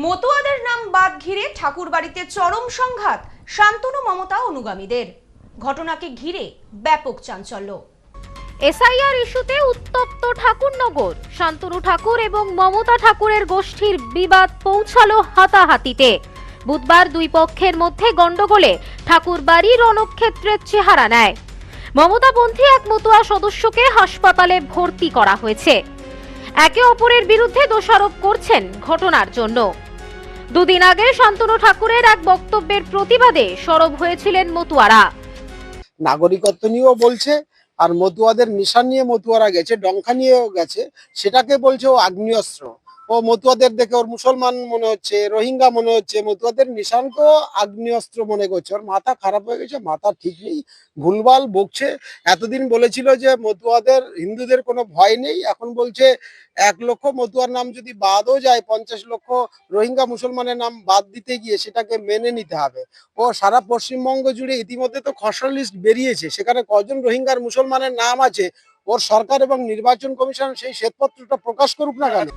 মতুয়াদের নাম বাদ ঘিরে ঠাকুরবাড়িতে চরম সংঘাত শান্তনু মমতা অনুগামীদের। ঘটনাকে ঘিরে ব্যাপক চাঞ্চল্য। এসআইআর ইস্যুতে উত্তপ্ত ঠাকুরনগর। শান্তনু ঠাকুর এবং মমতা ঠাকুরের গোষ্ঠীর বিবাদ পৌঁছালো হাতাহাতিতে। বুধবার দুই পক্ষের মধ্যে গন্ডগোলে ঠাকুরবাড়ি রণক্ষেত্রের চেহারা নেয়। মমতাপন্থী এক মতুয়া সদস্যকে হাসপাতালে ভর্তি করা হয়েছে। একে অপরের বিরুদ্ধে দোষারোপ করছেন ঘটনার জন্য। দুদিন আগে শান্তনু ঠাকুরের এক বক্তব্যের প্রতিবাদে সরব হয়েছিলেন মতুয়ারা। নাগরিকত্ব নিয়েও বলছে, আর মতুয়াদের নিশান নিয়ে মতুয়ারা গেছে, ডঙ্কা নিয়েও গেছে, সেটাকে বলছে ও আগ্নেয়াস্ত্র। ও মতুয়াদের দেখে ওর মুসলমান মনে হচ্ছে, রোহিঙ্গা মনে হচ্ছে, মতুয়াদের নিশানকেও আগ্নেয়াস্ত্র মনে করছে। ওর মাথা খারাপ হয়ে গেছে, মাথা ঠিক নেই, ভুলভাল বকছে। এতদিন বলেছিল যে মতুয়াদের হিন্দুদের কোনো ভয় নেই, এখন বলছে 1 লক্ষ মতুয়ার নাম যদি বাদও যায় 50 লক্ষ রোহিঙ্গা মুসলমানের নাম বাদ দিতে গিয়ে সেটাকে মেনে নিতে হবে। ও সারা পশ্চিমবঙ্গ জুড়ে ইতিমধ্যে তো খসড়া লিস্ট বেরিয়েছে, সেখানে কজন রোহিঙ্গার মুসলমানের নাম আছে ওর সরকার এবং নির্বাচন কমিশন সেই শ্বেতপত্রটা প্রকাশ করুক না কেন।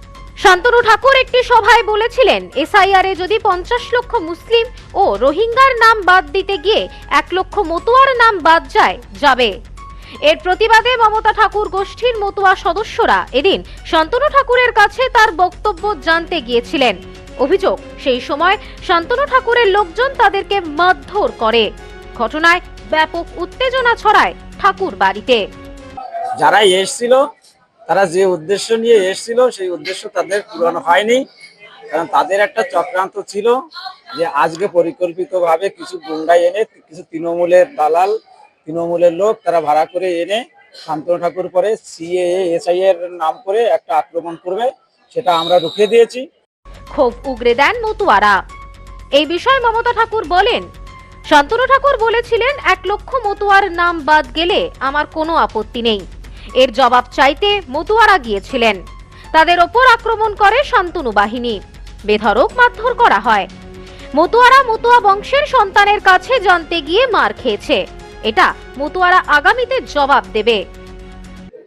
শান্তনু ঠাকুর একটি সভায় বলেছিলেন, এসআইআর এ যদি 50 লক্ষ মুসলিম ও রোহিঙ্গার নাম বাদ দিতে গিয়ে 1 লক্ষ মতুয়ার নাম বাদ যাবে। এর প্রতিবাদে মমতা ঠাকুর গোষ্ঠীর মতুয়া সদস্যরা এদিন শান্তনু ঠাকুরের কাছে তার বক্তব্য জানতে গিয়েছিলেন। অভিযোগ, সেই সময় শান্তনু ঠাকুরের লোকজন তাদেরকে মারধর করে। ঘটনায় ব্যাপক উত্তেজনা ছড়ায় ঠাকুর বাড়িতে। যারা এসেছিল তারা যে উদ্দেশ্য নিয়ে এসেছিল সেই উদ্দেশ্য তাদের পূরণ হয়নি, কারণ তাদের একটা চক্রান্ত ছিল যে আজকে পরিকল্পিতভাবে কিছু গুন্ডা এনে, কিছু তৃণমূলের দালাল, তৃণমূলের লোক তারা ভাড়া করে এনে শান্তনু ঠাকুর পরে সিএএ এসআইআর নাম করে একটা আক্রমণ করবে, সেটা আমরা রুখে দিয়েছি। ক্ষোভ উগরে দেন মতুয়ারা। এই বিষয়ে মমতা ঠাকুর বলেন, শান্তনু ঠাকুর বলেছিলেন 1 লক্ষ মতুয়ার নাম বাদ গেলে আমার কোনো আপত্তি নেই। এর জবাব চাইতে মতুয়ারা গিয়েছিলেন। তাদের ওপর আক্রমণ করে শান্তনু বাহিনী। বেধড়ক মারধর করা হয়। মতুয়ারা মতুয়া বংশের সন্তানের কাছে জানতে গিয়ে মার খেয়েছে। এটা মতুয়ারা আগামীতে জবাব দেবে।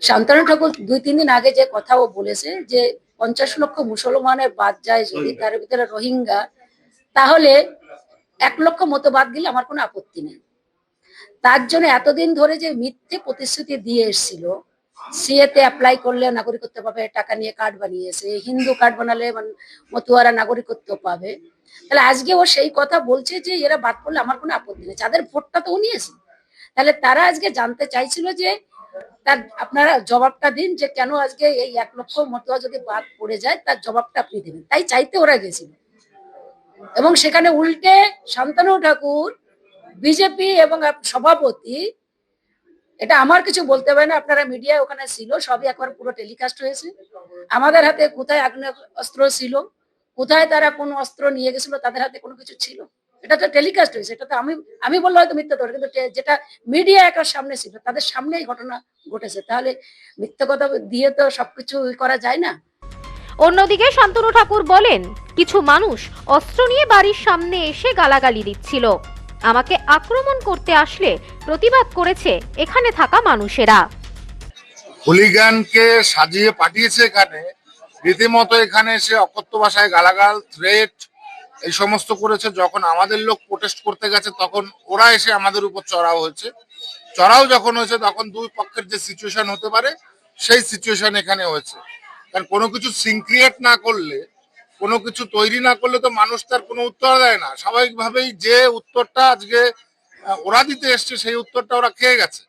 শান্তনু ঠাকুর 2-3 দিন আগে যে কথা ও বলেছে যে 50 লক্ষ মুসলমানের বাদ যায় যদি, তার ভিতরে রোহিঙ্গা, তাহলে 1 লক্ষ মতো বাদ গেলে আমার কোনো আপত্তি নেই। তার জন্য এতদিন ধরে যে মিথ্যে প্রতিশ্রুতি দিয়ে এসেছিল, সিএতে অ্যাপ্লাই করলে নাগরিকত্ব পাবে, টাকা নিয়ে কার্ড বানিয়েছে, হিন্দু কার্ড বানালে মতুয়ারা নাগরিকত্ব পাবে, তাহলে আজকে ও সেই কথা বলছে যে এরা বাদ পড়লে আমার কোনো আপত্তি নেই। যাদের ভোটটা তো ও নিয়েছে, তাহলে তারা আজকে জানতে চাইছিল যে তার আপনারা জবাবটা দিন, যে কেন আজকে এই 1 লক্ষ মতুয়া যদি বাদ পড়ে যায় তার জবাবটা আপনি দেবেন। তাই চাইতে ওরা গেছিল, এবং সেখানে উল্টে শান্তনু ঠাকুর, বিজেপি এবং সভাপতি, এটা আমার কিছু বলতে হবে না, আপনারা মিডিয়া ওখানে ছিল, সবই একবার পুরো টেলিকাস্ট হয়েছে। আমাদের হাতে কোথায় আগ্নেয়াস্ত্র ছিল, কোথায় তারা কোন অস্ত্র নিয়ে গেছিল, তাদের হাতে কোনো কিছু ছিল, এটা তো টেলিকাস্ট হয়েছে। এটা তো আমি বললে হয়তো মিথ্যা ধরে, কিন্তু যেটা মিডিয়া একার সামনে ছিল, তাদের সামনেই ঘটনা ঘটেছে, তাহলে মিথ্যা কথা দিয়ে তো সবকিছু করা যায় না। অন্যদিকে শান্তনু ঠাকুর বলেন, কিছু মানুষ অস্ত্র নিয়ে বাড়ির সামনে এসে গালাগালি দিচ্ছিল। আমাকে আক্রমণ করতে আসলে প্রতিবাদ করেছে এখানে থাকা মানুষেরা। হুলিগানকে সাজিয়ে পাঠিয়েছে এখানে, রীতিমতো এখানে এসে অকথ্য ভাষায় গালাগাল, থ্রেট এই সমস্ত করেছে। যখন আমাদের লোক প্রোটেস্ট করতে গেছে তখন ওরা এসে আমাদের উপর চড়াও হয়েছে। চড়াও যখন হয়েছে তখন দুই পক্ষের যে সিচুয়েশন হতে পারে সেই সিচুয়েশন এখানে হয়েছে। কারণ কোনো কিছু সিনক্রিয়েট না করলে, কোনো কিছু তৈরি না করলে তো মানুষ তার কোনো উত্তর দেয় না। স্বাভাবিকভাবেই যে উত্তরটা আজকে ওরা দিতে এসছে সেই উত্তরটা ওরা খেয়ে গেছে।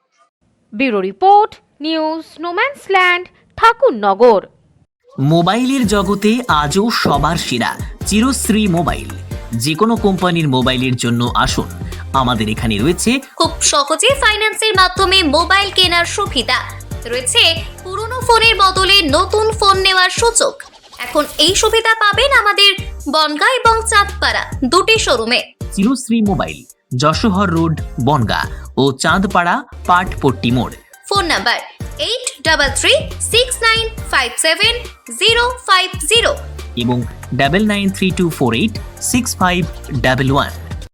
Bureau report, news no man's land, Thakurnagar. মোবাইলের জগতে আজও সবার সেরা চিরশ্রী মোবাইল। যে কোনো কোম্পানির মোবাইলের জন্য আসুন, আমাদের এখানে রয়েছে খুব সহজে ফাইন্যান্সের মাধ্যমে মোবাইল কেনার সুবিধা রয়েছে। পুরনো ফোনের বদলে নতুন ফোন নেওয়ার সুযোগ। এখন এই সুবিধা পাবেন আমাদের বনগাঁ এবং চাঁদপাড়া দুটি শোরুমে। চিরশ্রী মোবাইল, যশোহর রোড, বনগাঁ ও চাঁদপাড়া পাটপট্টি মোড়। ফোন নাম্বার 8336957050 এবং 9932486511।